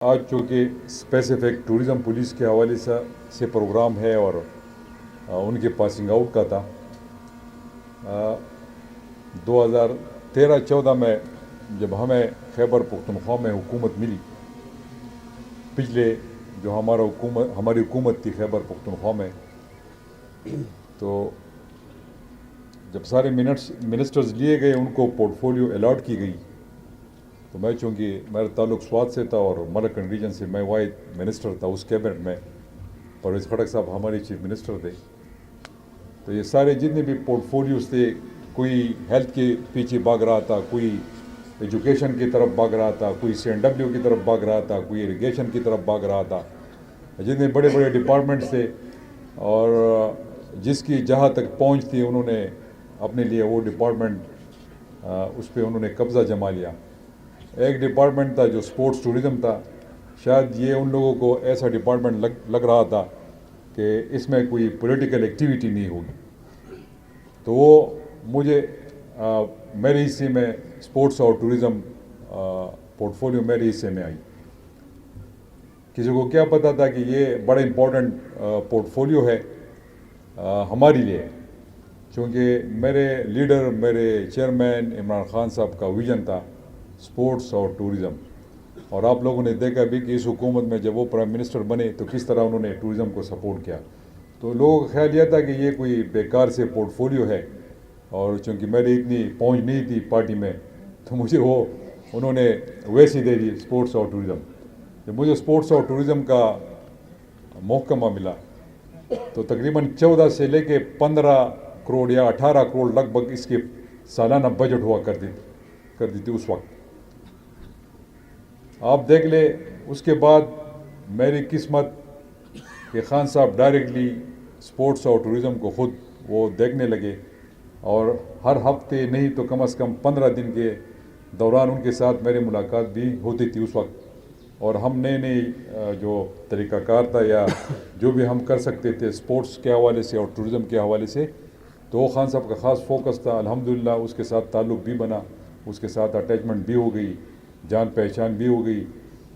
آج چونکہ specific tourism police کے حوالے سے پروگرام ہے اور ان کے پاسنگ آؤٹ کا تھا 2013-14 میں جب ہمیں خیبر پختونخوا میں حکومت ملی، پچھلے جو ہماری حکومت تھی خیبر پختونخوا میں، تو جب سارے منسٹرز لیے گئے ان کو پورٹ فولیو الاٹ کی گئی، تو میں چونکہ میرا تعلق سوات سے تھا اور ملکن ریجن سے میں واحد منسٹر تھا اس کیبنٹ میں، پرویز خٹک صاحب ہمارے چیف منسٹر تھے، تو یہ سارے جتنے بھی پورٹ فولیوز تھے، کوئی ہیلتھ کے پیچھے بھاگ رہا تھا، کوئی ایجوکیشن کی طرف بھاگ رہا تھا، کوئی CNW کی طرف بھاگ رہا تھا، کوئی اریگیشن کی طرف بھاگ رہا تھا، جتنے بڑے بڑے ڈپارٹمنٹس تھے اور جس کی جہاں تک پہنچ تھی انہوں نے اپنے لیے وہ ڈپارٹمنٹ اس پہ انہوں نے قبضہ جما لیا۔ ایک ڈپارٹمنٹ تھا جو سپورٹس ٹورزم تھا، شاید یہ ان لوگوں کو ایسا ڈپارٹمنٹ لگ رہا تھا کہ اس میں کوئی پولیٹیکل ایکٹیویٹی نہیں ہوگی، تو وہ مجھے میرے حصے میں سپورٹس اور ٹورزم پورٹ فولیو میرے حصے میں آئی۔ کسی کو کیا پتا تھا کہ یہ بڑا امپورٹنٹ پورٹ فولیو ہے ہمارے لیے، چونکہ میرے لیڈر، میرے چیئرمین عمران خان صاحب کا ویژن تھا سپورٹس اور ٹورزم، اور آپ لوگوں نے دیکھا بھی کہ اس حکومت میں جب وہ پرائم منسٹر بنے تو کس طرح انہوں نے ٹورزم کو سپورٹ کیا۔ تو لوگوں کا خیال یہ تھا کہ یہ کوئی بیکار سے پورٹ فولیو ہے، اور چونکہ میری اتنی پہنچ نہیں تھی پارٹی میں تو مجھے وہ انہوں نے ویسے دے دی سپورٹس اور ٹورزم۔ جب مجھے سپورٹس اور ٹورزم کا محکمہ ملا تو تقریباً 14 سے لے کے 15 کروڑ یا 18 کروڑ لگ بھگ اس کے سالانہ بجٹ ہوا کرتی تھی اس وقت۔ آپ دیکھ لیں اس کے بعد میری قسمت کہ خان صاحب ڈائریکٹلی سپورٹس اور ٹورزم کو خود وہ دیکھنے لگے، اور ہر ہفتے نہیں تو کم از کم 15 دن کے دوران ان کے ساتھ میری ملاقات بھی ہوتی تھی اس وقت، اور ہم نئے جو طریقہ کار تھا یا جو بھی ہم کر سکتے تھے سپورٹس کے حوالے سے اور ٹورزم کے حوالے سے، تو وہ خان صاحب کا خاص فوکس تھا۔ الحمدللہ اس کے ساتھ تعلق بھی بنا، اس کے ساتھ اٹیچمنٹ بھی ہو گئی، جان پہچان بھی ہو گئی،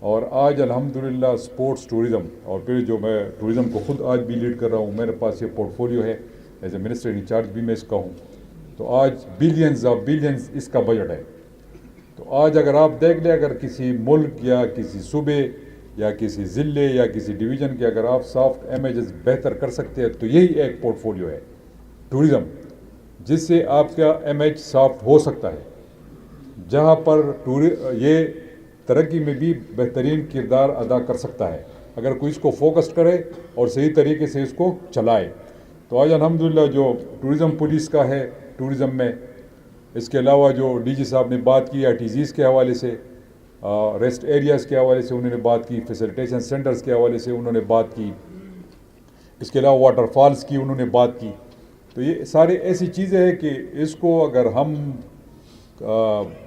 اور آج الحمدللہ سپورٹس ٹورزم، اور پھر جو میں ٹورزم کو خود آج بھی لیڈ کر رہا ہوں، میرے پاس یہ پورٹ فولیو ہے، ایز اے منسٹر انچارج بھی میں اس کا ہوں، تو آج بلینز اس کا بجٹ ہے۔ تو آج اگر آپ دیکھ لیں، اگر کسی ملک یا کسی صوبے یا کسی ضلع یا کسی ڈویژن کے اگر آپ سافٹ امیجز بہتر کر سکتے ہیں تو یہی ایک پورٹ فولیو ہے ٹورزم، جس سے آپ کا امیج سافٹ ہو سکتا ہے، جہاں پر یہ ترقی میں بھی بہترین کردار ادا کر سکتا ہے اگر کوئی اس کو فوکس کرے اور صحیح طریقے سے اس کو چلائے۔ تو آج الحمدللہ جو ٹورزم پولیس کا ہے ٹورزم میں، اس کے علاوہ جو DG صاحب نے بات کی ITZs کے حوالے سے، ریسٹ ایریاز کے حوالے سے انہوں نے بات کی، فیسیلیٹیشن سینٹرز کے حوالے سے انہوں نے بات کی، اس کے علاوہ واٹر فالز کی انہوں نے بات کی، تو یہ سارے ایسی چیزیں ہیں کہ اس کو اگر ہم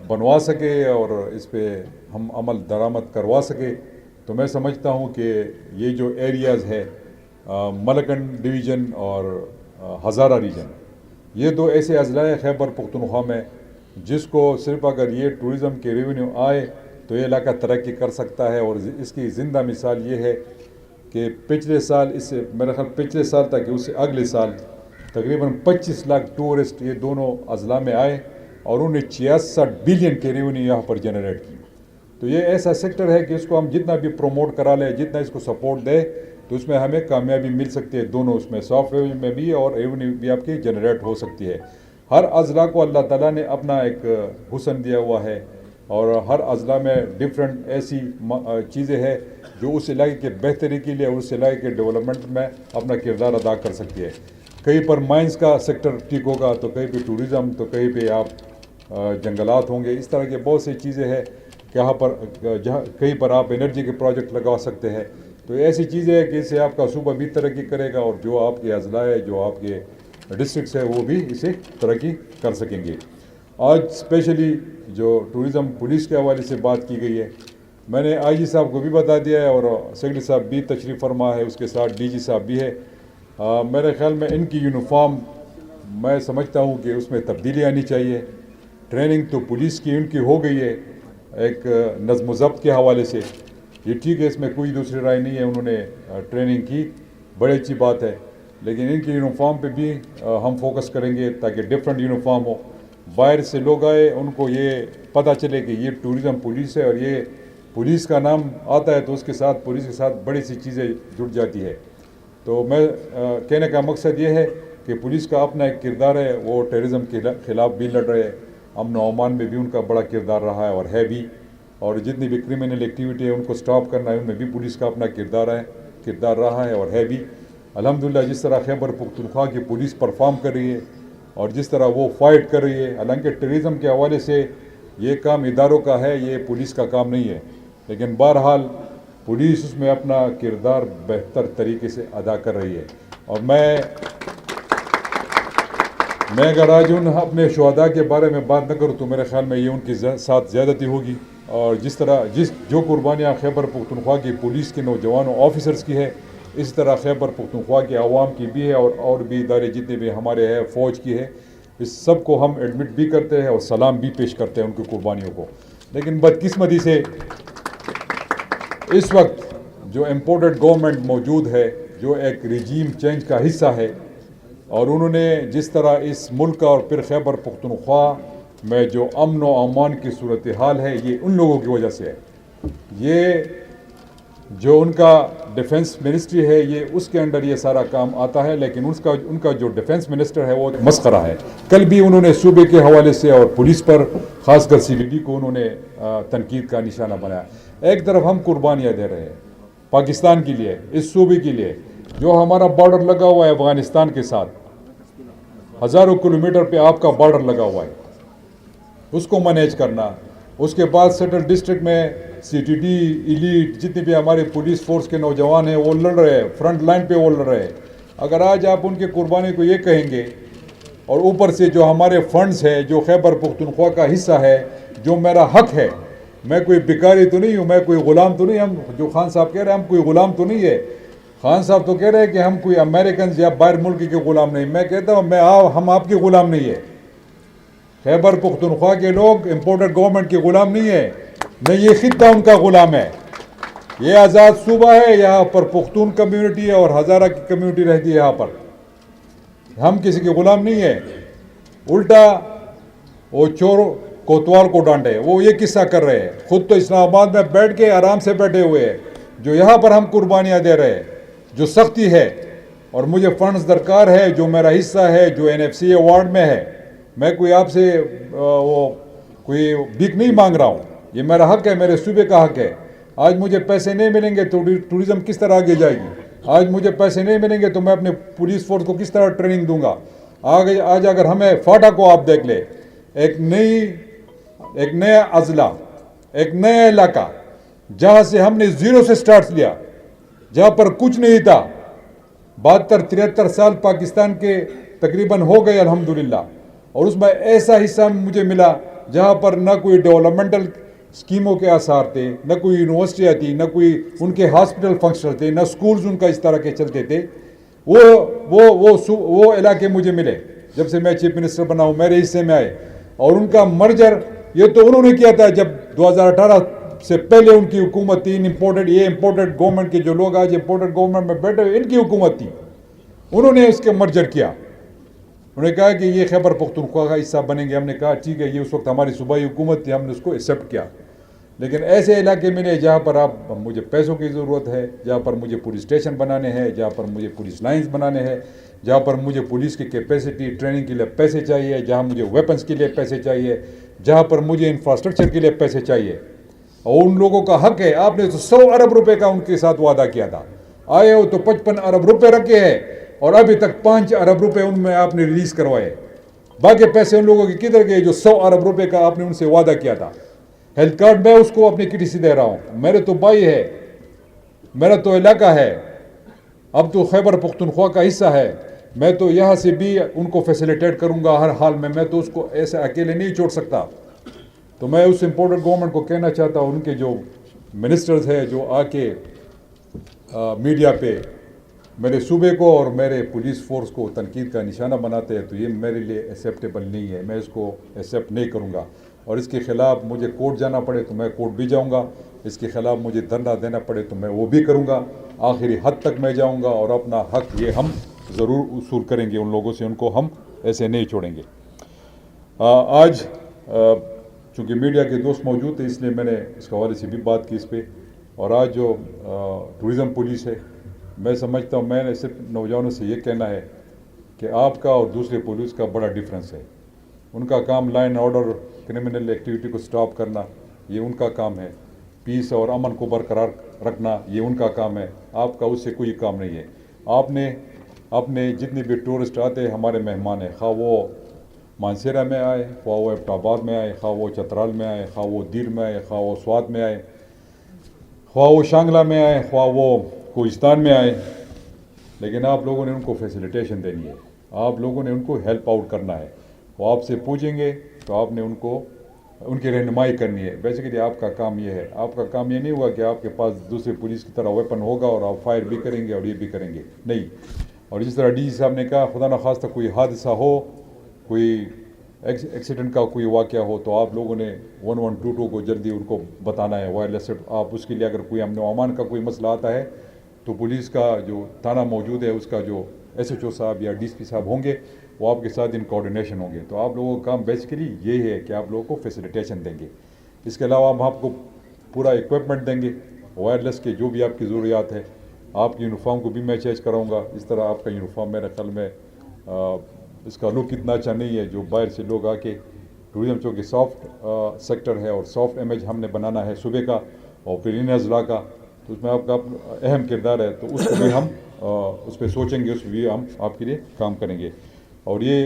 بنوا سکے اور اس پہ ہم عمل درآمد کروا سکے تو میں سمجھتا ہوں کہ یہ جو ایریاز ہے ملکن ڈویژن اور ہزارہ ریجن، یہ دو ایسے اضلاع خیبر پختونخوا میں جس کو صرف اگر یہ ٹورزم کے ریونیو آئے تو یہ علاقہ ترقی کر سکتا ہے، اور اس کی زندہ مثال یہ ہے کہ پچھلے سال، اس سے میرا خیال پچھلے سال تک اس سے اگلے سال تقریباً 25 لاکھ ٹورسٹ یہ دونوں اضلاع میں آئے اور انہوں نے 66 بلین کے ریونیو یہاں پر جنریٹ کی۔ تو یہ ایسا سیکٹر ہے کہ اس کو ہم جتنا بھی پروموٹ کرا لیں، جتنا اس کو سپورٹ دے تو اس میں ہمیں کامیابی مل سکتی ہے، دونوں اس میں سافٹ ویو میں بھی اور ریونیو بھی آپ کی جنریٹ ہو سکتی ہے۔ ہر اضلاع کو اللہ تعالیٰ نے اپنا ایک حسن دیا ہوا ہے، اور ہر اضلاع میں ڈفرینٹ ایسی چیزیں ہیں جو اس علاقے کے بہتری کے لیے اور اس علاقے کے ڈیولپمنٹ میں اپنا کردار ادا کر سکتی ہے۔ کہیں پر مائنز کا سیکٹر ٹھیک ہوگا تو کہیں پہ ٹورزم، تو کہیں پہ آپ جنگلات ہوں گے، اس طرح کے بہت سی چیزیں ہیں جہاں کہیں پر آپ انرجی کے پروجیکٹ لگا سکتے ہیں۔ تو ایسی چیزیں ہیں کہ اس سے آپ کا صوبہ بھی ترقی کرے گا، اور جو آپ کے اضلاع ہے، جو آپ کے ڈسٹرکٹس ہیں، وہ بھی اسے ترقی کر سکیں گے۔ آج اسپیشلی جو ٹورزم پولیس کے حوالے سے بات کی گئی ہے، میں نے IG صاحب کو بھی بتا دیا ہے، اور سیکرٹری صاحب بھی تشریف فرما ہے، اس کے ساتھ DG صاحب بھی ہے۔ میرے خیال میں ان کی یونیفارم میں سمجھتا ہوں کہ اس میں تبدیلی آنی چاہیے۔ ٹریننگ تو پولیس کی ان کی ہو گئی ہے ایک نظم و ضبط کے حوالے سے، یہ ٹھیک ہے، اس میں کوئی دوسری رائے نہیں ہے، انہوں نے ٹریننگ کی، بڑی اچھی بات ہے، لیکن ان کی یونیفارم پہ بھی ہم فوکس کریں گے تاکہ ڈفرینٹ یونیفارم ہو، باہر سے لوگ آئے ان کو یہ پتہ چلے کہ یہ ٹورزم پولیس ہے، اور یہ پولیس کا نام آتا ہے تو اس کے ساتھ پولیس کے ساتھ بڑی سی چیزیں جڑ جاتی ہے۔ تو میں کہنے کا مقصد یہ ہے کہ پولیس کا اپنا ایک کردار ہے، وہ ٹیررزم کے خلاف بھی لڑ رہے ہیں، امن و امان میں بھی ان کا بڑا کردار رہا ہے اور ہے بھی، اور جتنی بھی کرمنل ایکٹیویٹی ہے ان کو سٹاپ کرنا ہے، ان میں بھی پولیس کا اپنا کردار رہا ہے اور ہے بھی۔ الحمدللہ جس طرح خیبر پختونخوا کی پولیس پرفارم کر رہی ہے اور جس طرح وہ فائٹ کر رہی ہے، حالانکہ ٹیررزم کے حوالے سے یہ کام اداروں کا ہے، یہ پولیس کا کام نہیں ہے، لیکن بہرحال پولیس اس میں اپنا کردار بہتر طریقے سے ادا کر رہی ہے۔ اور میں اگر آج اپنے شہداء کے بارے میں بات نہ کروں تو میرے خیال میں یہ ان کے ساتھ زیادتی ہوگی، اور جو قربانیاں خیبر پختونخوا کی پولیس کے نوجوانوں آفیسرز کی ہے، اس طرح خیبر پختونخوا کے عوام کی بھی ہے، اور بھی ادارے جتنے بھی ہمارے ہیں، فوج کی ہے، اس سب کو ہم ایڈمٹ بھی کرتے ہیں اور سلام بھی پیش کرتے ہیں ان کی قربانیوں کو۔ لیکن بدقسمتی سے اس وقت جو امپورٹڈ گورنمنٹ موجود ہے، جو ایک ریجیم چینج کا حصہ ہے، اور انہوں نے جس طرح اس ملک اور پھر خیبر پختونخوا میں جو امن و امان کی صورتحال ہے، یہ ان لوگوں کی وجہ سے ہے۔ یہ جو ان کا ڈیفنس منسٹری ہے، یہ اس کے انڈر یہ سارا کام آتا ہے، لیکن ان کا جو ڈیفنس منسٹر ہے وہ مسخرہ ہے۔ کل بھی انہوں نے صوبے کے حوالے سے اور پولیس پر، خاص کر CBD کو انہوں نے تنقید کا نشانہ بنایا۔ ایک طرف ہم قربانیاں دے رہے ہیں پاکستان کے لیے، اس صوبے کے لیے جو ہمارا بارڈر لگا ہوا ہے افغانستان کے ساتھ، ہزاروں کلومیٹر پہ آپ کا بارڈر لگا ہوا ہے، اس کو مینیج کرنا، اس کے بعد سینٹرل ڈسٹرکٹ میں CTD ایلیٹ جتنے بھی ہمارے پولیس فورس کے نوجوان ہیں وہ لڑ رہے ہیں، فرنٹ لائن پہ وہ لڑ رہے ہیں۔ اگر آج آپ ان کے قربانی کو یہ کہیں گے، اور اوپر سے جو ہمارے فنڈز ہے، جو خیبر پختونخوا کا حصہ ہے، جو میرا حق ہے، میں کوئی بیکاری تو نہیں ہوں، میں کوئی غلام تو نہیں، ہم جو خان صاحب کہہ رہے ہیں ہم کوئی غلام تو نہیں ہے، خان صاحب تو کہہ رہے ہیں کہ ہم کوئی امریکنز یا باہر ملک کے غلام نہیں، میں کہتا ہوں ہم آپ کے غلام نہیں ہے۔ خیبر پختونخوا کے لوگ امپورٹڈ گورنمنٹ کے غلام نہیں ہے، نہ یہ خطہ ان کا غلام ہے، یہ آزاد صوبہ ہے، یہاں پر پختون کمیونٹی ہے اور ہزارہ کی کمیونٹی رہتی ہے یہاں پر، ہم کسی کے غلام نہیں ہے۔ الٹا وہ چور کوتوال کو ڈانٹے، وہ یہ قصہ کر رہے ہیں، خود تو اسلام آباد میں بیٹھ کے آرام سے بیٹھے ہوئے ہیں، جو یہاں پر ہم قربانیاں دے رہے ہیں، جو سختی ہے، اور مجھے فنڈز درکار ہے، جو میرا حصہ ہے، جو NFCA وارڈ میں ہے، میں کوئی آپ سے کوئی بھیک نہیں مانگ رہا ہوں، یہ میرا حق ہے، میرے صوبے کا حق ہے۔ آج مجھے پیسے نہیں ملیں گے تو ٹورزم کس طرح آگے جائے گی؟ آج مجھے پیسے نہیں ملیں گے تو میں اپنے پولیس فورس کو کس طرح ٹریننگ دوں گا؟ آج اگر ہمیں فاٹا کو آپ دیکھ لیں، ایک نیا اضلاع، ایک نیا علاقہ، جہاں سے ہم نے زیرو سے سٹارٹ لیا، جہاں پر کچھ نہیں تھا، 72-73 سال پاکستان کے تقریباً ہو گئے الحمدللہ، اور اس میں ایسا حصہ مجھے ملا جہاں پر نہ کوئی ڈیولپمنٹل اسکیموں کے آثار تھے، نہ کوئی یونیورسٹیاں تھی، نہ کوئی ان کے ہاسپٹل فنکشن تھے، نہ سکولز ان کا اس طرح کے چلتے تھے۔ وہ علاقے مجھے ملے جب سے میں چیف منسٹر بنا ہوں، میرے حصے میں آئے، اور ان کا مرجر یہ تو انہوں نے کیا تھا جب 2018 سے پہلے ان کی حکومت تھی۔ امپورٹڈ گورنمنٹ کے جو لوگ آج امپورٹڈ گورنمنٹ میں بیٹھے ہوئے، ان کی حکومت تھی، انہوں نے اس کے مرجر کیا، انہوں نے کہا کہ یہ خیبر پختونخوا کا حصہ بنیں گے۔ ہم نے کہا ٹھیک ہے، یہ اس وقت ہماری صوبائی حکومت تھی، ہم نے اس کو ایکسیپٹ کیا۔ لیکن ایسے علاقے ملے جہاں پر مجھے پیسوں کی ضرورت ہے، جہاں پر مجھے پولیس اسٹیشن بنانے ہیں، جہاں پر مجھے پولیس لائنز بنانے ہیں، جہاں پر مجھے پولیس کی کیپیسٹی ٹریننگ کے لیے پیسے چاہیے، جہاں مجھے ویپنز کے لیے پیسے چاہیے، جہاں پر مجھے انفراسٹرکچر کے لیے پیسے چاہیے، اور ان لوگوں کا حق ہے۔ آپ نے تو 100 ارب روپے کا ان کے ساتھ وعدہ کیا تھا، آئے ہو تو 55 ارب روپے رکھے ہیں، اور ابھی تک 5 ارب روپے ان میں آپ نے ریلیز کروائے۔ باقی پیسے ان لوگوں کے کدھر گئے جو 100 ارب روپے کا آپ نے ان سے وعدہ کیا تھا؟ ہیلتھ کارڈ میں اس کو اپنی کٹی سے دے رہا ہوں، میرے تو بھائی ہے، میرا تو علاقہ ہے، اب تو خیبر پختونخوا کا حصہ ہے، میں تو یہاں سے بھی ان کو فیسیلیٹیٹ کروں گا ہر حال میں تو اس کو ایسے اکیلے نہیں چھوڑ سکتا۔ تو میں اس امپورٹنٹ گورنمنٹ کو کہنا چاہتا ہوں، ان کے جو منسٹرز ہیں جو آ کے میڈیا پہ میرے صوبے کو اور میرے پولیس فورس کو تنقید کا نشانہ بناتے ہیں، تو یہ میرے لیے ایکسیپٹیبل نہیں ہے، میں اس کو ایکسیپٹ نہیں کروں گا۔ اور اس کے خلاف مجھے کورٹ جانا پڑے تو میں کورٹ بھی جاؤں گا، اس کے خلاف مجھے دھرنا دینا پڑے تو میں وہ بھی کروں گا، آخری حد تک میں جاؤں گا، اور اپنا حق یہ ہم ضرور وصول کریں گے ان لوگوں سے، ان کو ہم ایسے نہیں چھوڑیں گے۔ آج چونکہ میڈیا کے دوست موجود تھے اس لیے میں نے اس حوالے سے بھی بات کی اس پہ، اور آج جو ٹورزم پولیس ہے، میں سمجھتا ہوں، میں نے صرف نوجوانوں سے یہ کہنا ہے کہ آپ کا اور دوسرے پولیس کا بڑا ڈفرینس ہے۔ ان کا کام law and order, criminal activity کو سٹاپ کرنا، یہ ان کا کام ہے، پیس اور امن کو برقرار رکھنا یہ ان کا کام ہے، آپ کا اس سے کوئی کام نہیں ہے۔ آپ نے اپنے جتنے بھی ٹورسٹ آتے ہیں ہمارے مہمان ہیں، خواہ وہ مانسیرہ میں آئے، خواہ وہ ایبٹ آباد میں آئے، خواہ وہ چترال میں آئے، خواہ وہ دیر میں آئے، خواہ وہ سوات میں آئے، خواہ وہ شانگلہ میں آئے، خواہ وہ کوہستان میں آئے، لیکن آپ لوگوں نے ان کو فیسیلیٹیشن دینی ہے، آپ لوگوں نے ان کو ہیلپ آؤٹ کرنا ہے۔ وہ آپ سے پوچھیں گے تو آپ نے ان کی رہنمائی کرنی ہے۔ بیسیکلی آپ کا کام یہ ہے، آپ کا کام یہ نہیں ہوا کہ آپ کے پاس دوسرے پولیس کی طرح ویپن ہوگا اور آپ فائر بھی کریں گے اور یہ بھی کریں گے، نہیں۔ اور جس طرح ڈی سی صاحب نے کہا، خدا نخواستہ کوئی حادثہ ہو، کوئی ایکسیڈنٹ کا کوئی واقعہ ہو تو آپ لوگوں نے 1122 کو جلدی ان کو بتانا ہے، وائرلیس۔ آپ اس کے لیے اگر کوئی امن و امان کا کوئی مسئلہ آتا ہے تو پولیس کا جو تھانہ موجود ہے، اس کا جو ایس ایچ او صاحب یا ڈی سی پی صاحب ہوں گے، وہ آپ کے ساتھ ان کوآرڈینیشن ہوں گے۔ تو آپ لوگوں کا کام بیسیکلی یہ ہے کہ آپ لوگوں کو فیسیلیٹیشن دیں گے۔ اس کے علاوہ ہم آپ کو پورا اکوپمنٹ دیں گے، وائرلیس کے جو بھی آپ کی ضروریات ہے۔ آپ کی یونیفارم کو بھی میں چینج کراؤں گا، اس طرح آپ کا یونیفارم میرے خیال میں اس کا لک اتنا اچھا نہیں ہے، جو باہر سے لوگ آ کے ٹورزم چونکہ سافٹ سیکٹر ہے اور سافٹ امیج ہم نے بنانا ہے صوبے کا اور پھر ان اضلاع کا، تو اس میں آپ کا اہم کردار ہے، تو اس کو بھی ہم اس پہ سوچیں گے، اس پہ بھی ہم آپ کے لیے کام کریں گے۔ اور یہ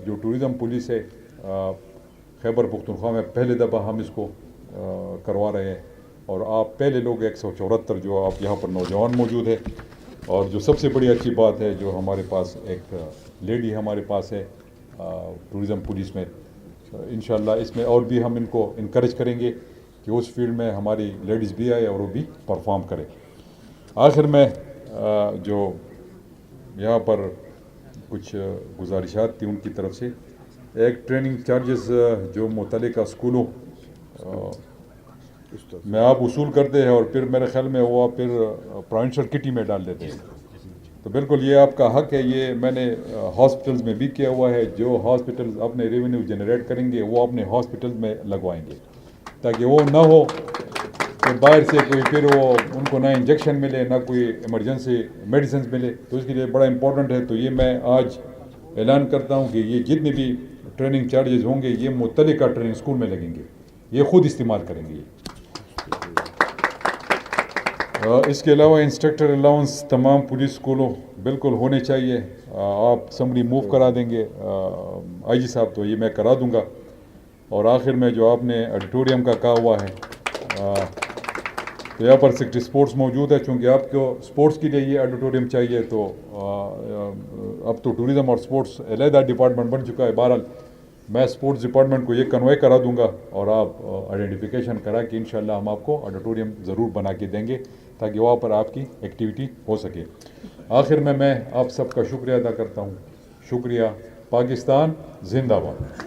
جو ٹورزم پولیس ہے خیبر پختونخوا میں پہلے دفعہ ہم اس کو کروا رہے ہیں، اور آپ پہلے لوگ 174 جو آپ یہاں پر نوجوان موجود ہے، اور جو سب سے بڑی اچھی بات ہے جو ہمارے پاس ایک لیڈی ہمارے پاس ہے ٹورزم پولیس میں، انشاءاللہ اس میں اور بھی ہم ان کو انکریج کریں گے کہ اس فیلڈ میں ہماری لیڈیز بھی آئے اور وہ بھی پرفارم کرے۔ آخر میں جو یہاں پر کچھ گزارشات تھی ان کی طرف سے، ایک ٹریننگ چارجز جو متعلقہ اسکولوں میں آپ وصول کرتے ہیں اور پھر میرے خیال میں وہ پھر پروونشل کٹی میں ڈال دیتے ہیں، تو بالکل یہ آپ کا حق ہے۔ یہ میں نے ہاسپٹلز میں بھی کیا ہوا ہے، جو ہاسپٹلز اپنے ریونیو جنریٹ کریں گے وہ اپنے ہاسپٹلز میں لگوائیں گے، تاکہ وہ نہ ہو کہ باہر سے کوئی پھر وہ ان کو نہ انجیکشن ملے نہ کوئی ایمرجنسی میڈیسنز ملے، تو اس کے لیے بڑا امپورٹنٹ ہے۔ تو یہ میں آج اعلان کرتا ہوں کہ یہ جتنے بھی ٹریننگ چارجز ہوں گے یہ متعلقہ ٹریننگ اسکول میں لگیں گے، یہ خود استعمال کریں گے۔ اس کے علاوہ انسٹرکٹر الاؤنس تمام پولیس اسکولوں بالکل ہونے چاہیے۔ آپ سمری موو کرا دیں گے آئی جی صاحب، تو یہ میں کرا دوں گا۔ اور آخر میں جو آپ نے آڈیٹوریم کا کہا ہوا ہے، تو یہاں پر سیکٹری سپورٹس موجود ہے، چونکہ آپ کو سپورٹس کے لیے یہ آڈیٹوریم چاہیے، تو اب تو ٹورزم اور سپورٹس علیحدہ ڈپارٹمنٹ بن چکا ہے۔ بہرحال میں سپورٹس ڈپارٹمنٹ کو یہ کنوے کرا دوں گا اور آپ آئیڈینٹیفیکیشن کرا کے انشاءاللہ ہم آپ کو آڈیٹوریم ضرور بنا کے دیں گے تاکہ وہاں پر آپ کی ایکٹیویٹی ہو سکے۔ آخر میں آپ سب کا شکریہ ادا کرتا ہوں۔ شکریہ۔ پاکستان زندہ باد۔